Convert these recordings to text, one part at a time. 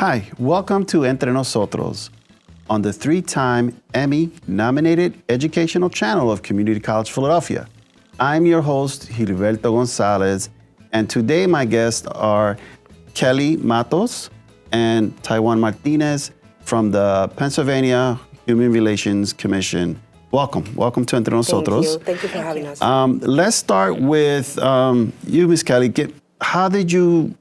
Hi, welcome to Entre Nosotros on the 3-time Emmy-nominated educational channel of Community College Philadelphia. I'm your host, Gilberto Gonzalez, and today my guests are Kelly Matos and Taiwan Martinez from the Pennsylvania Human Relations Commission. Welcome to Entre Nosotros. Thank you for having us. Let's start with you, Ms. Kelly. How did you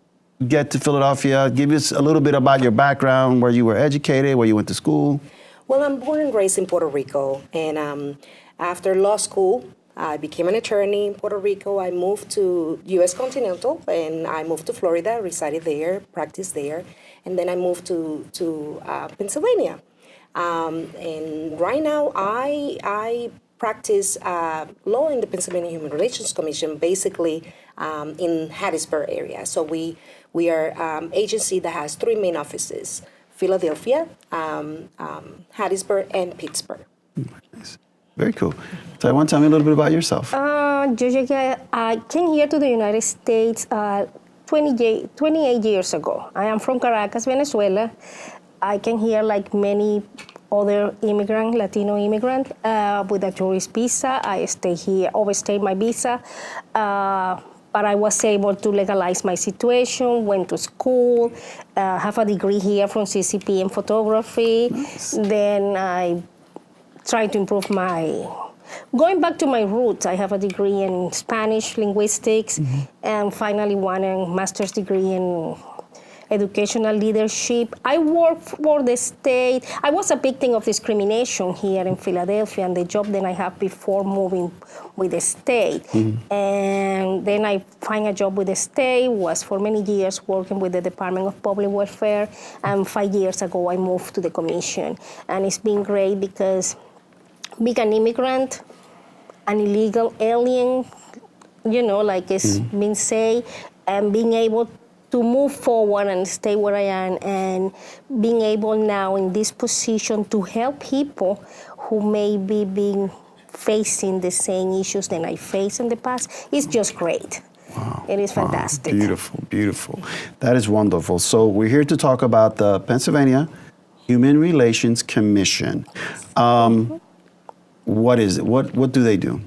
get to Philadelphia? Give us a little bit about your background, where you were educated, where you went to school. Well, I'm born and raised in Puerto Rico, and after law school, I became an attorney in Puerto Rico. I moved to U.S. Continental, and I moved to Florida, resided there, practiced there, and then I moved to Pennsylvania. And right now, I practice law in the Pennsylvania Human Relations Commission, basically in Hattiesburg area. So we are an agency that has 3 main offices: Philadelphia, Hattiesburg, and Pittsburgh. Nice. Very cool. Taiwan, tell me a little bit about yourself. I came here to the United States 28 years ago. I am from Caracas, Venezuela. I came here like many other Latino immigrant, with a tourist visa. I stay here, overstayed my visa, but I was able to legalize my situation, went to school, have a degree here from CCP in photography. Nice. Then I tried to improve going back to my roots. I have a degree in Spanish linguistics, and finally won a master's degree in educational leadership. I work for the state. I was a victim of discrimination here in Philadelphia, and the job that I had before moving with the state. And then I find a job with the state, was for many years working with the Department of Public Welfare, and 5 years ago I moved to the commission. And it's been great because being an immigrant, an illegal alien, like it's been said, and being able to move forward and stay where I am, and being able now in this position to help people who may be facing the same issues that I faced in the past is just great. Wow. It is fantastic. Beautiful, beautiful. That is wonderful. So we're here to talk about the Pennsylvania Human Relations Commission. What is it? What do they do?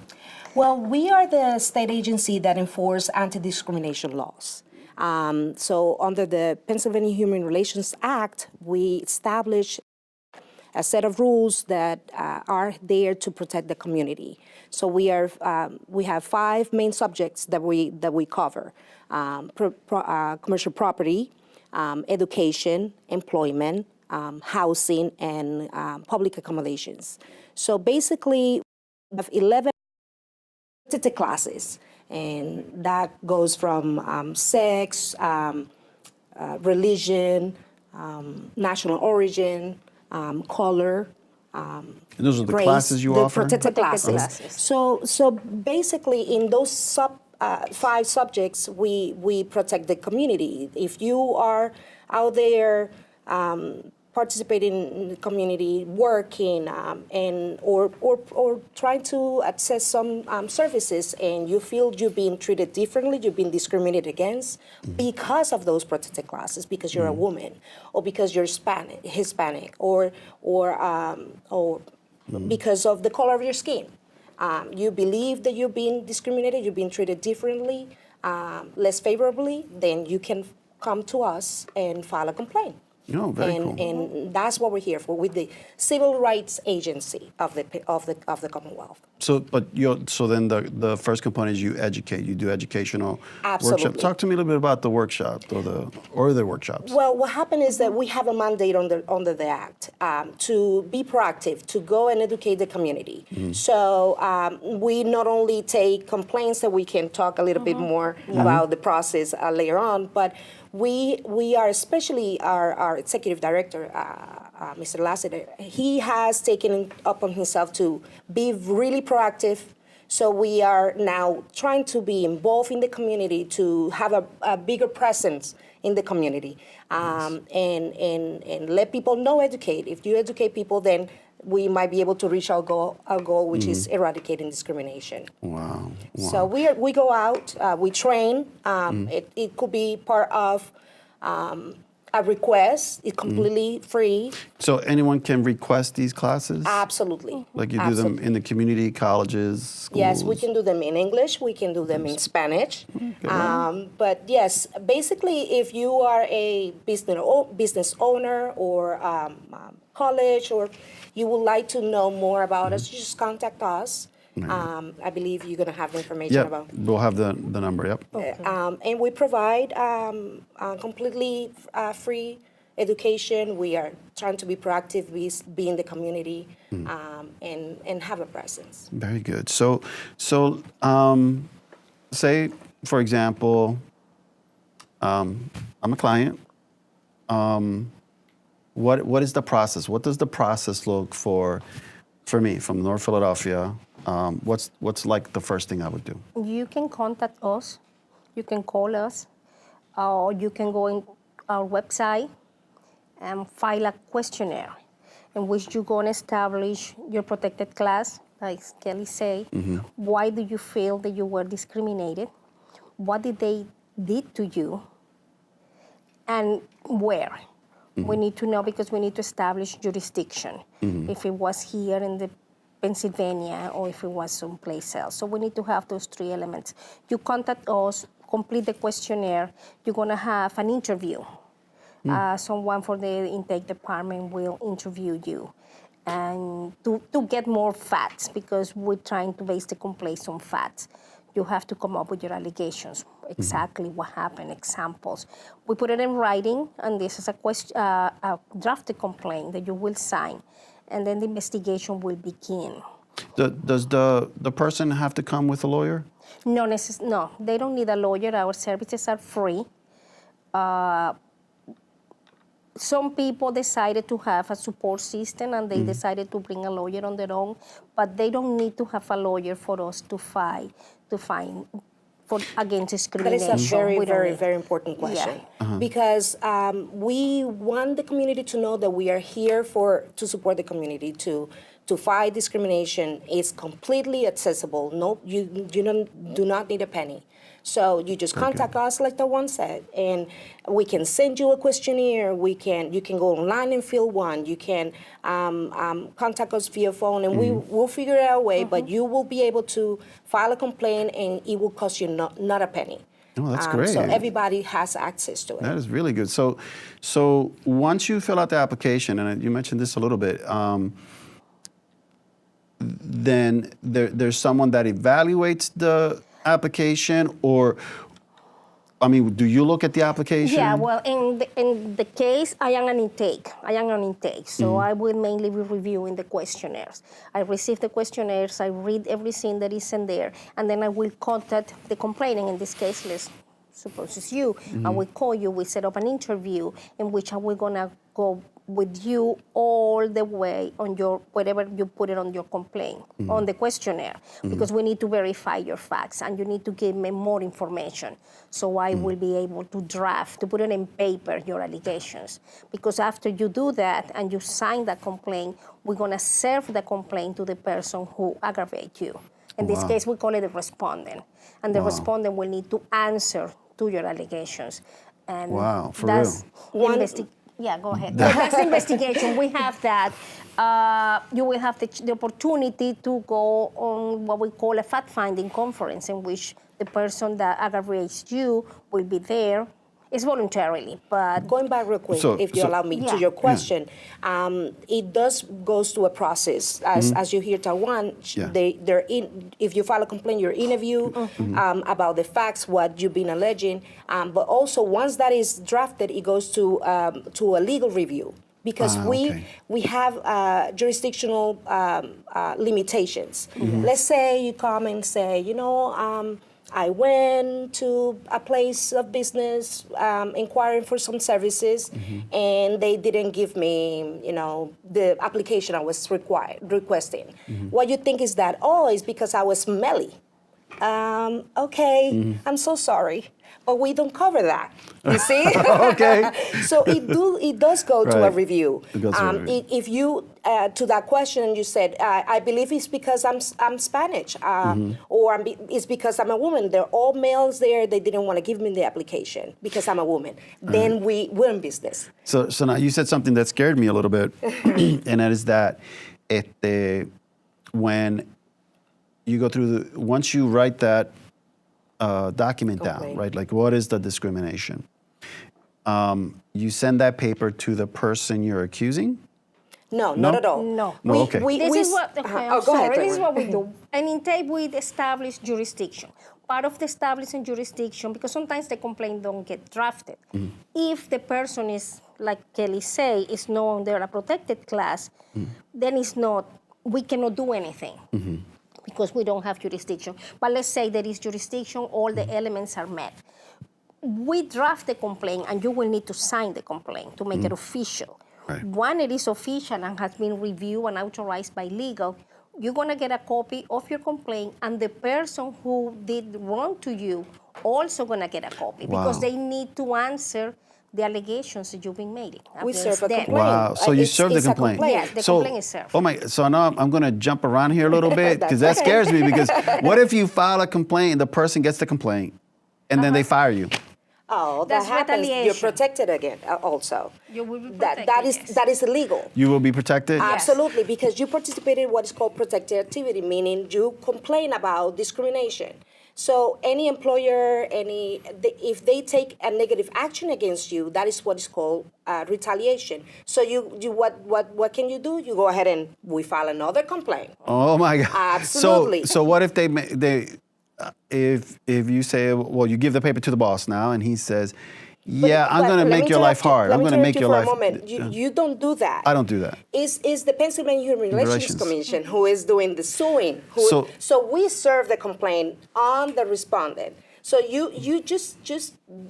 Well, we are the state agency that enforces anti-discrimination laws. So under the Pennsylvania Human Relations Act, we establish a set of rules that are there to protect the community. So we have 5 main subjects that we cover: commercial property, education, employment, housing, and public accommodations. So basically, we have 11 protected classes. And that goes from sex, religion, national origin, color, And those are the race, classes you offer? Protected classes. So basically, in those 5 subjects, we protect the community. If you are out there participating in the community, working, or trying to access some services, and you feel you're being treated differently, you've been discriminated against because of those protected classes, because you're a woman, or because you're Hispanic, or because of the color of your skin. You believe that you're being discriminated, you're being treated differently, less favorably, then you can come to us and file a complaint. Very cool. And that's what we're here for, with the Civil Rights Agency of the Commonwealth. So then the first component is you educate. You do educational Absolutely. workshops. Talk to me a little bit about the workshop or the workshops. Well, what happened is that we have a mandate under the Act to be proactive, to go and educate the community. So we not only take complaints that we can talk a little bit more about the process later on, but we are, especially our executive director, Mr. Lassiter, he has taken it upon himself to be really proactive. So we are now trying to be involved in the community, to have a bigger presence in the community, and let people know, educate. If you educate people, then we might be able to reach our goal, which is eradicating discrimination. Wow. So we go out, we train. It could be part of a request. It's completely free. So anyone can request these classes? Absolutely. Like you do them in the community colleges, schools? Yes, we can do them in English. We can do them in Spanish. But yes, basically, if you are a business owner or college, or you would like to know more about us, just contact us. I believe you're going to have the information Yep, about. we'll have the number, yep. And we provide completely free education. We are trying to be proactive, be in the community, and have a presence. Very good. So, say, for example, I'm a client. What is the process? What does the process look for me from North Philadelphia? What's like the first thing I would do? You can contact us, you can call us, or you can go in our website and file a questionnaire in which you're going to establish your protected class, like Kelly say. Why do you feel that you were discriminated? What did they did to you? And where? We need to know because we need to establish jurisdiction. If it was here in the Pennsylvania or if it was someplace else. So we need to have those three elements. You contact us, complete the questionnaire, you're gonna have an interview. Someone for the intake department will interview you and to get more facts because we're trying to base the complaints on facts. You have to come up with your allegations, exactly what happened, examples. We put it in writing, and this is a drafted complaint that you will sign, and then the investigation will begin. Does the person have to come with a lawyer? No, they don't need a lawyer. Our services are free. Some people decided to have a support system and they decided to bring a lawyer on their own, but they don't need to have a lawyer for us to fight against discrimination. That is a very important question. Yeah. Because we want the community to know that we are here to support the community, to fight discrimination. It's completely accessible. No, you do not need a penny. So you just contact us, like the one said, and we can send you a questionnaire. You can go online and fill one. You can contact us via phone, and we'll figure out a way. But you will be able to file a complaint, and it will cost you not a penny. Oh, that's great. So everybody has access to it. That is really good. So once you fill out the application, and you mentioned this a little bit, then there's someone that evaluates the application, or do you look at the application? Yeah, well, in the case, I am an intake. So I will mainly be reviewing the questionnaires. I receive the questionnaires, I read everything that is in there, and then I will contact the complainant. In this case, let's suppose it's you. I will call you, we set up an interview in which we're gonna go with you all the way on whatever you put it on your complaint, on the questionnaire, because we need to verify your facts and you need to give me more information. So I will be able to put it in paper, your allegations. Because after you do that and you sign that complaint, we're gonna serve the complaint to the person who aggravated you. In this case, we call it the respondent. And the respondent will need to answer to your allegations. And for real? Yeah, go ahead. That's the investigation. We have that. You will have the opportunity to go on what we call a fact-finding conference in which the person that aggravates you will be there. It's voluntarily, but... Going back real quick, if you allow me, to your question, it goes through a process. As you hear Taiwan, if you file a complaint, you're interviewed about the facts, what you've been alleging, but also once that is drafted, it goes to a legal review. Because we have jurisdictional limitations. Let's say you come and say, I went to a place of business inquiring for some services, and they didn't give me, the application I was requesting. What you think is that, it's because I was smelly. I'm so sorry, but we don't cover that. You see? Okay. So it does go to a review. It goes to a review. If you to that question, you said, I believe it's because I'm Spanish, or it's because I'm a woman. They're all males there. They didn't want to give me the application because I'm a woman. Then we're in business. So now you said something that scared me a little bit, and that is that when you go through once you write that document down, right? Like, what is the discrimination? You send that paper to the person you're accusing? No, not at all. No. Okay. This is what, go ahead, this is what we do. And in TAPE, we establish jurisdiction. Part of the establishing jurisdiction, because sometimes the complaint don't get drafted. If the person is, like Kelly say, is not under a protected class, then it's not, we cannot do anything. Because we don't have jurisdiction. But let's say there is jurisdiction, all the elements are met. We draft the complaint, and you will need to sign the complaint to make it official. Right. When it is official and has been reviewed and authorized by legal, you're going to get a copy of your complaint, and the person who did wrong to you also going to get a copy because they need to answer the allegations that you've been making. We serve a complaint. Wow. So you serve the complaint. Yes, the complaint is served. Oh my. So now I'm going to jump around here a little bit because that scares me. Because what if you file a complaint and the person gets the complaint, and then they fire you? Oh, that That's happens. You're retaliation. protected again. Also, You will be protected, that is illegal. You will be protected. Absolutely, because you participated in what is called protected activity, meaning you complain about discrimination. So any employer, if they take a negative action against you, that is what is called retaliation. So what can you do? You go ahead and we file another complaint. Oh my God. Absolutely. So what if if you say, well, you give the paper to the boss now, and he says, yeah, I'm going to make your life hard. I'm going to make your life. For a moment. You don't do that. I don't do that. Is the Pennsylvania Human Relations Commission who is doing the suing. So we serve the complaint on the respondent. So you just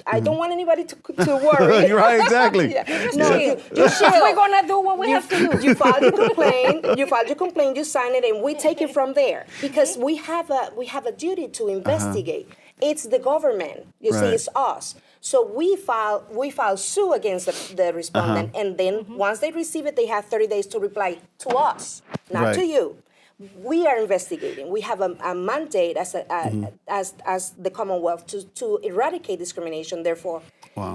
I don't want anybody to worry. You're right, exactly. No, We're going to do what we have to do. You file your complaint, you sign it, and we take it from there because we have a duty to investigate. It's the government. You see, it's us. So we file suit against the respondent, and then once they receive it, they have 30 days to reply to us, not to you. We are investigating. We have a mandate as the Commonwealth to eradicate discrimination. Therefore,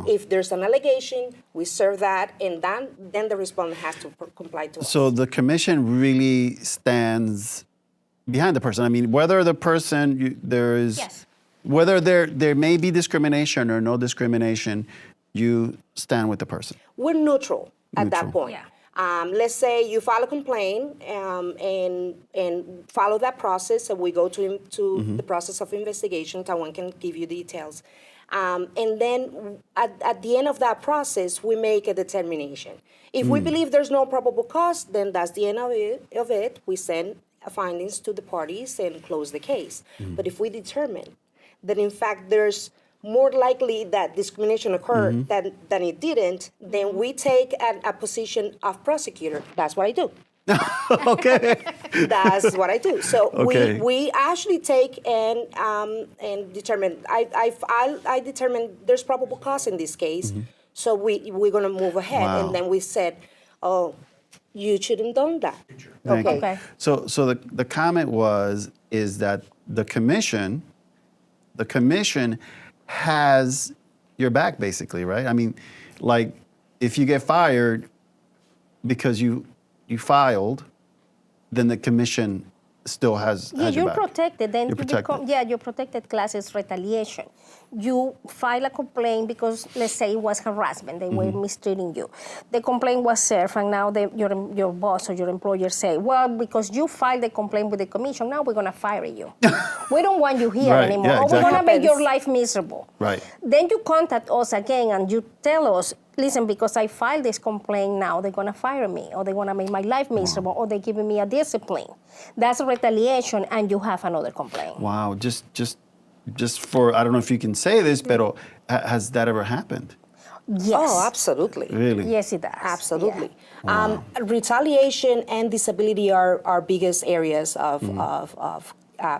if there's an allegation, we serve that, and then the respondent has to comply to us. So the commission really stands behind the person. I mean, whether the person whether there may be discrimination or no discrimination, you stand with the person. We're neutral at that point. Yeah. Let's say you file a complaint and follow that process, and we go to the process of investigation. Taiwan can give you details. And then at the end of that process, we make a determination. If we believe there's no probable cause, then that's the end of it. We send findings to the parties and close the case. But if we determine that, in fact, there's more likely that discrimination occurred than it didn't, then we take a position of prosecutor. That's what I do. Okay. That's what I do. So we actually take and determine. I determine there's probable cause in this case. So we're going to move ahead, and then we said, oh, you shouldn't have done that. Okay. So the comment is that the commission has your back, basically, right? I mean, like, if you get fired because you filed, then the commission still has your you're back. protected. Then You're protected. your protected class is retaliation. You file a complaint because, let's say, it was harassment. They were mistreating you. The complaint was served, and now your boss or your employer say, well, because you filed the complaint with the commission, now we're going to fire you. We don't want you here anymore. Yeah, exactly. Or we're going to make your life miserable. Right. Then you contact us again, and you tell us, listen, because I filed this complaint now, they're going to fire me, or they're going to make my life miserable, or they're giving me a discipline. That's retaliation, and you have another complaint. Wow. Just for, I don't know if you can say this, but has that ever happened? Yes. Oh, absolutely. Really? Yes, it does. Absolutely. Wow. Retaliation and disability are our biggest areas of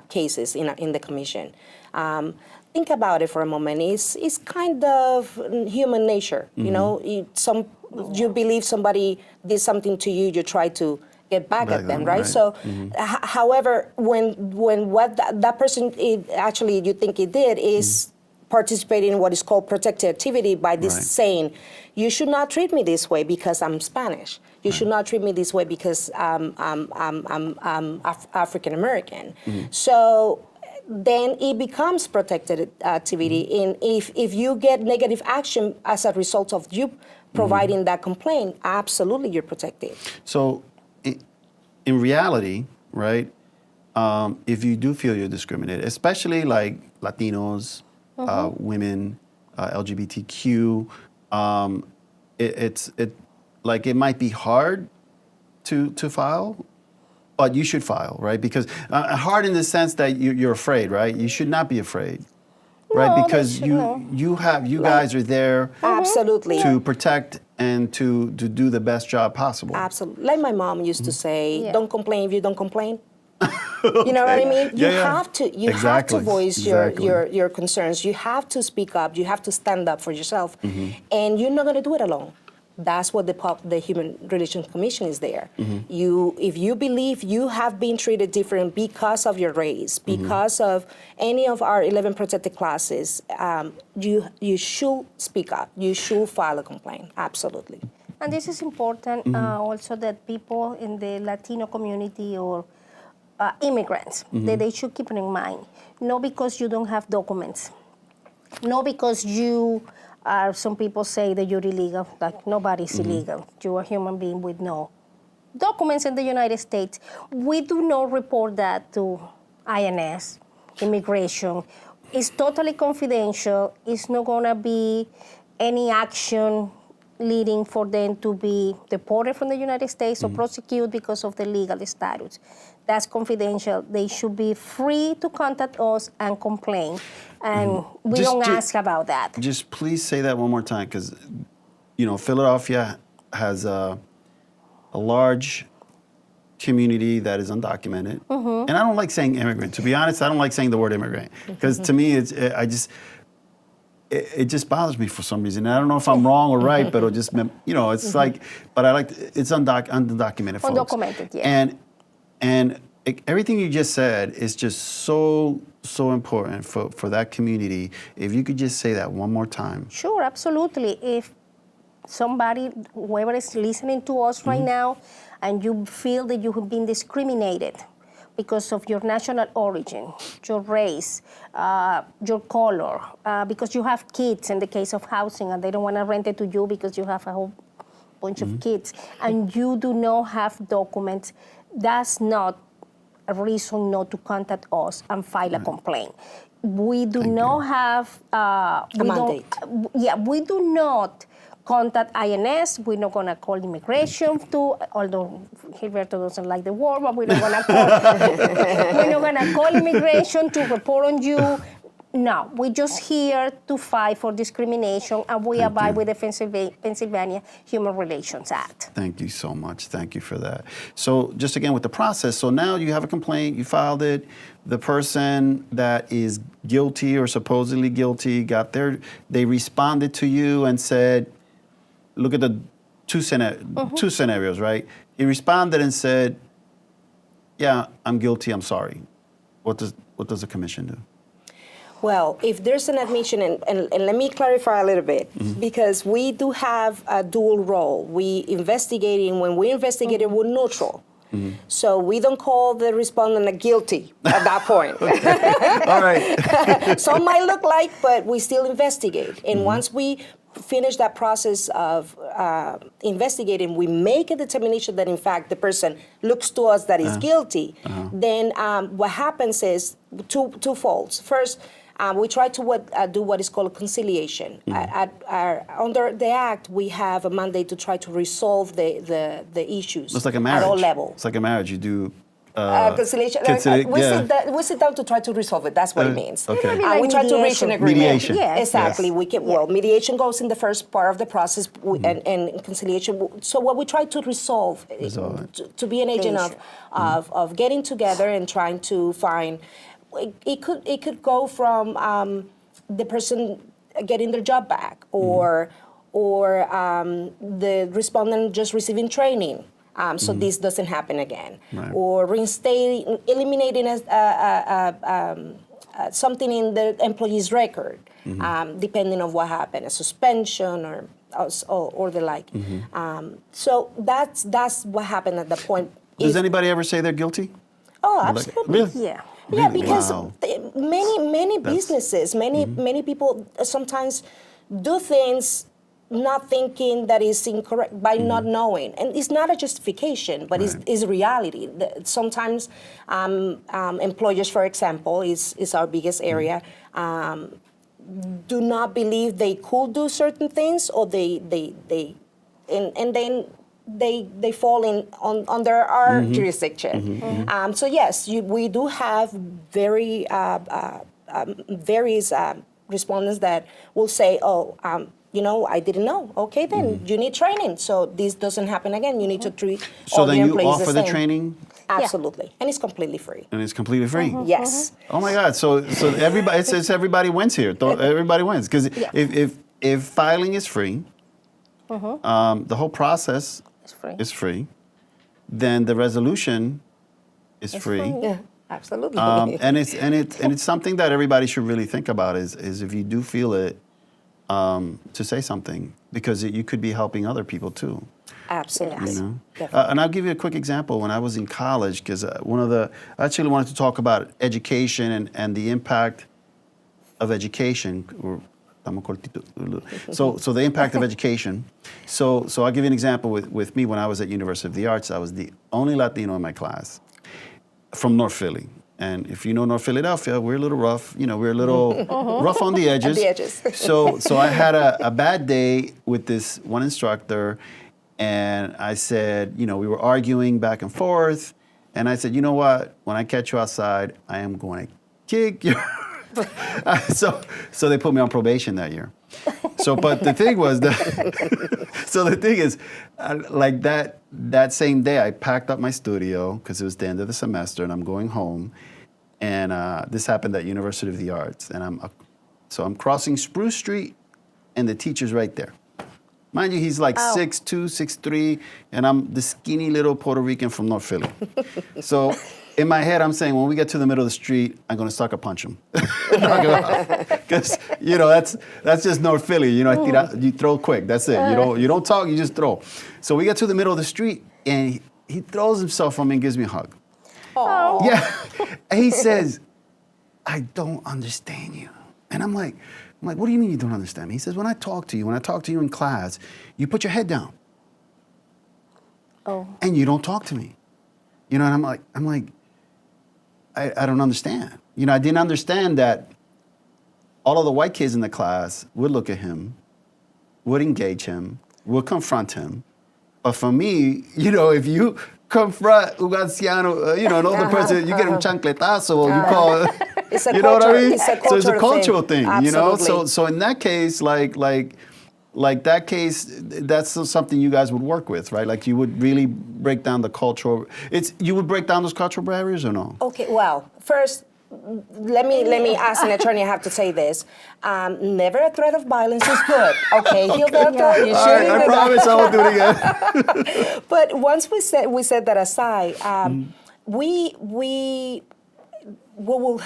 cases in the commission. Think about it for a moment. It's kind of human nature. You know, some You believe somebody did something to you, you try to get back at them, right? So, however, when what that person actually you think he did is participating in what is called protected activity by this saying, you should not treat me this way because I'm Spanish. You should not treat me this way because I'm African American. So then it becomes protected activity. And if you get negative action as a result of you providing that complaint, absolutely you're protected. So in reality, right, if you do feel you're discriminated, especially like Latinos, women, LGBTQ, it might be hard to file, but you should file, right? Because hard in the sense that you're afraid, right? You should not be afraid, right? No, Because you guys are there Absolutely. to protect and to do the best job possible. Absolutely. Like my mom used to say, Yeah. don't complain if you don't complain. You know what I mean? You have to have to voice your concerns. You have to speak up. You have to stand up for yourself. And you're not going to do it alone. That's what the Human Relations Commission is there. If you believe you have been treated different because of your race, because of any of our 11 protected classes, you should speak up. You should file a complaint. Absolutely. And this is important also that people in the Latino community or immigrants, that they should keep it in mind. Not because you don't have documents. Not because you are, some people say that you're illegal, like nobody's illegal. You're a human being with no documents in the United States. We do not report that to INS, immigration. It's totally confidential. It's not gonna be any action leading for them to be deported from the United States or prosecuted because of the legal status. That's confidential. They should be free to contact us and complain. And we don't ask about that. Just please say that one more time, because, Philadelphia has a large community that is undocumented. And I don't like saying immigrant. To be honest, I don't like saying the word immigrant, because to me, it just bothers me for some reason. I don't know if I'm wrong or right, but it'll just, it's like, but I like, it's undocumented folks. Undocumented, yeah. And everything you just said is just so important for that community. If you could just say that one more time. Sure, absolutely. If somebody, whoever is listening to us right now, and you feel that you have been discriminated because of your national origin, your race, your color, because you have kids in the case of housing and they don't want to rent it to you because you have a whole bunch of kids, and you do not have documents, that's not a reason not to contact us and file a complaint. We do not have a mandate. We do not contact INS. We're not going to call immigration although Gilberto doesn't like the word, but we're not going to call immigration to report on you. No, we're just here to fight for discrimination, and we abide with the Pennsylvania Human Relations Act. Thank you so much. Thank you for that. So just again with the process, so now you have a complaint, you filed it, the person that is guilty or supposedly guilty they responded to you and said, look at the two scenarios, right? He responded and said, yeah, I'm guilty, I'm sorry. What does the commission do? Well, if there's an admission, and let me clarify a little bit, because we do have a dual role. When we investigate, we're neutral. So we don't call the respondent a guilty at that point. All right. Some might look like, but we still investigate. And once we finish that process of investigating, we make a determination that, in fact, the person looks to us that is guilty. Then what happens is twofold. First, we try to do what is called conciliation. Under the Act, we have a mandate to try to resolve the issues It's like a marriage. at all levels. It's like a marriage. You do conciliation. We sit down to try to resolve it. That's what it means. Okay. Like we try to reach an agreement. Mediation. Yes. Exactly. Well, mediation goes in the first part of the process, and conciliation. So what we try to resolve to be an agent of getting together and trying to find. It could go from the person getting their job back, or or the respondent just receiving training. So this doesn't happen again. Right. Or eliminating something in the employee's record, depending on what happened, a suspension or the like. So that's what happened at the point. Does anybody ever say they're guilty? Oh, absolutely. Really? Yeah. Yeah, Really? because Wow. many businesses, many people sometimes do things not thinking that is incorrect by not knowing, and it's not a justification, but it's reality. Sometimes employers, for example, is our biggest area. Do not believe they could do certain things, or they fall in under our jurisdiction. So yes, we do have various respondents that will say, I didn't know. Okay, then you need training. So this doesn't happen again. You need to treat So all then the you employees offer the the same. training, Absolutely, and it's completely free. and it's completely free. Yes. Oh my God! So everybody, it's everybody wins here. Everybody wins because if filing is free, the whole process It's free. is free, then the resolution is free. Yeah, absolutely. And it's something that everybody should really think about is if you do feel it, to say something, because you could be helping other people too. Absolutely. You know? Definitely. And I'll give you a quick example. When I was in college, because I actually wanted to talk about education and the impact of education. So the impact of education. So I'll give you an example with me. When I was at University of the Arts, I was the only Latino in my class from North Philly. And if you know North Philadelphia, we're a little rough. We're a little rough on the edges. At the edges. So I had a bad day with this one instructor, and I said, we were arguing back and forth, and I said, you know what? When I catch you outside, I am going to kick you. So they put me on probation that year. But the thing was like that same day, I packed up my studio because it was the end of the semester, and I'm going home. And this happened at University of the Arts, and I'm crossing Spruce Street, and the teacher's right there. Mind you, he's like 6'2", 6'3", and I'm the skinny little Puerto Rican from North Philly. So in my head, I'm saying, when we get to the middle of the street, I'm going to sucker punch him. Because, that's just North Philly. You throw quick. That's it. You don't talk, you just throw. So we get to the middle of the street, and he throws himself on me and gives me a hug. Oh. Yeah. And he says, I don't understand you. And I'm like, what do you mean you don't understand me? He says, when I talk to you in class, you put your head down. Oh. And you don't talk to me. And I'm like, I don't understand. I didn't understand that all of the white kids in the class would look at him, would engage him, would confront him. But for me, if you confront Ugaciano, an older person, you get him chancletazo, you call it, It's a you know what I mean? It's a So it's a cultural thing. thing, Absolutely. So in that case, like that case, that's something you guys would work with, right? Like you would really break down the cultural. You would break down those cultural barriers or no? Okay. Well, first, let me as an attorney, I have to say this. Never a threat of violence is good. Okay, Gilberto, you All right, I promise I won't do it again. But once we set that aside, we will.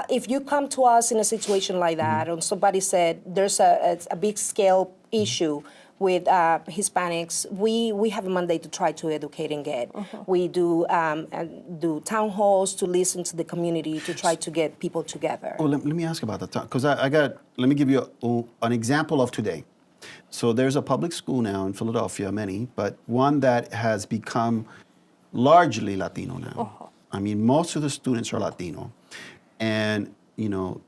If you come to us in a situation like that, and somebody said there's a big scale issue with Hispanics, we have a mandate to try to educate and get. We do town halls to listen to the community to try to get people together. Well, let me ask about that, because let me give you an example of today. So there's a public school now in Philadelphia, many, but one that has become largely Latino now. I mean, most of the students are Latino. And, and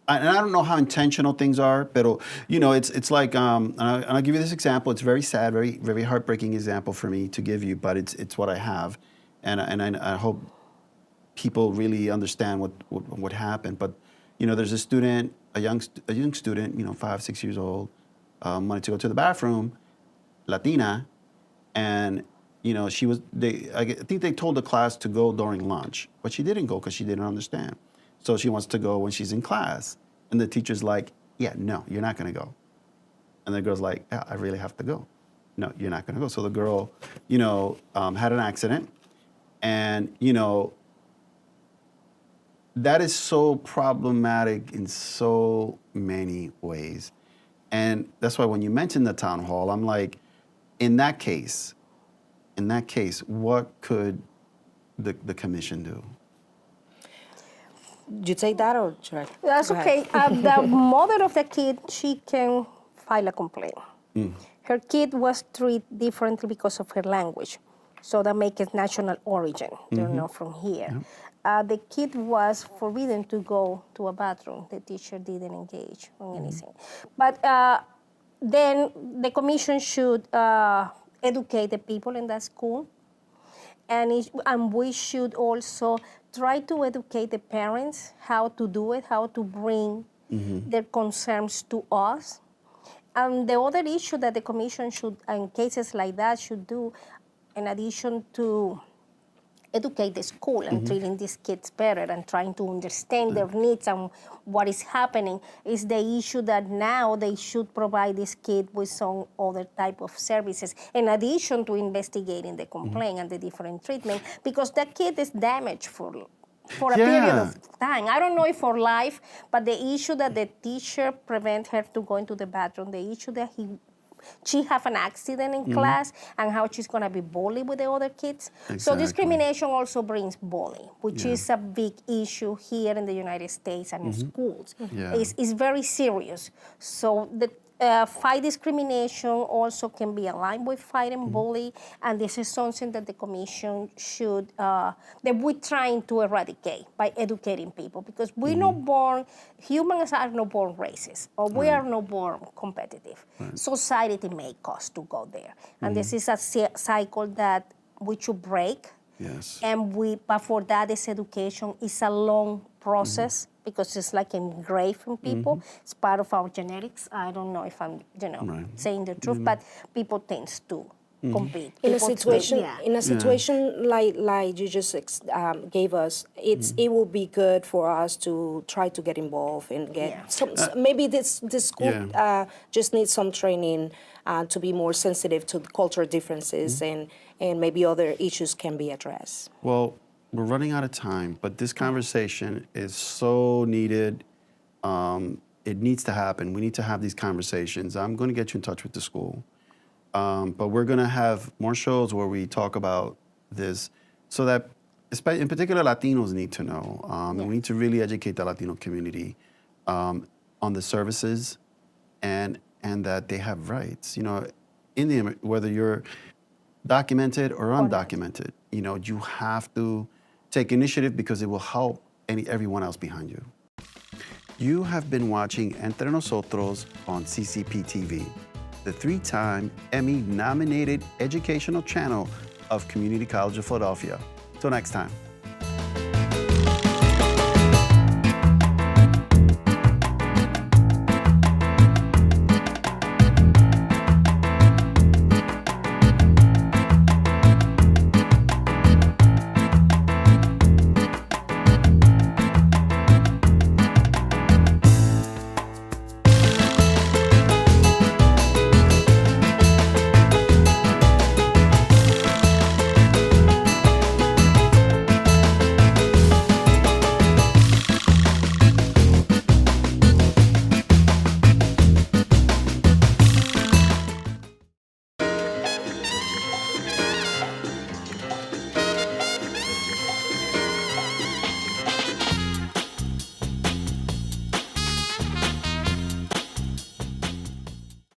I don't know how intentional things are, but it's like, and I'll give you this example. It's very sad, very, very heartbreaking example for me to give you, but it's what I have, and I hope people really understand what happened. But there's a student, a young student, 5, 6 years old, wanted to go to the bathroom, Latina, and I think they told the class to go during lunch, but she didn't go because she didn't understand. So she wants to go when she's in class. And the teacher's like, yeah, no, you're not going to go. And the girl's like, yeah, I really have to go. No, you're not going to go. So the girl, had an accident. And, that is so problematic in so many ways. And that's why when you mentioned the town hall, I'm like, in that case, what could the commission do? You take that or should I? That's Go ahead. okay. The mother of the kid, she can file a complaint. Her kid was treated differently because of her language. So that makes it national origin. They're not from here. The kid was forbidden to go to a bathroom. The teacher didn't engage on anything. But then the commission should educate the people in that school. And we should also try to educate the parents how to do it, how to bring their concerns to us. And the other issue that the commission should, in cases like that, should do, in addition to educate the school and treating these kids better and trying to understand their needs and what is happening, is the issue that now they should provide this kid with some other type of services in addition to investigating the complaint and the different treatment, because the kid is damaged for a period of time. I don't know if for life, but the issue that the teacher prevent her to go into the bathroom, the issue that she have an accident in class, and how she's going to be bullied with the other kids. Exactly. So discrimination also brings bullying, which is a big issue here in the United States and in schools. It's very serious. So the fight discrimination also can be aligned with fighting bullying, and this is something that the commission should, that we're trying to eradicate by educating people, because we're not born, humans are not born racist, or we are not born competitive. Society makes us to go there. And this is a cycle that we should break. Yes. But for that, this education is a long process, because it's like engraved in people. It's part of our genetics. I don't know if I'm, saying the truth, but people tend to compete. In a People situation, tend- like you just gave us, it will be good for us to try to get involved and get maybe this school just needs some training to be more sensitive to the cultural differences, and maybe other issues can be addressed. Well, we're running out of time, but this conversation is so needed. It needs to happen. We need to have these conversations. I'm going to get you in touch with the school. But we're going to have more shows where we talk about this, so that, in particular, Latinos need to know. We need to really educate the Latino community on the services and that they have rights. Whether you're documented or undocumented, you have to take initiative, because it will help everyone else behind you. You have been watching Entre Nosotros on CCPTV, the 3-time Emmy-nominated educational channel of Community College of Philadelphia. Till next time.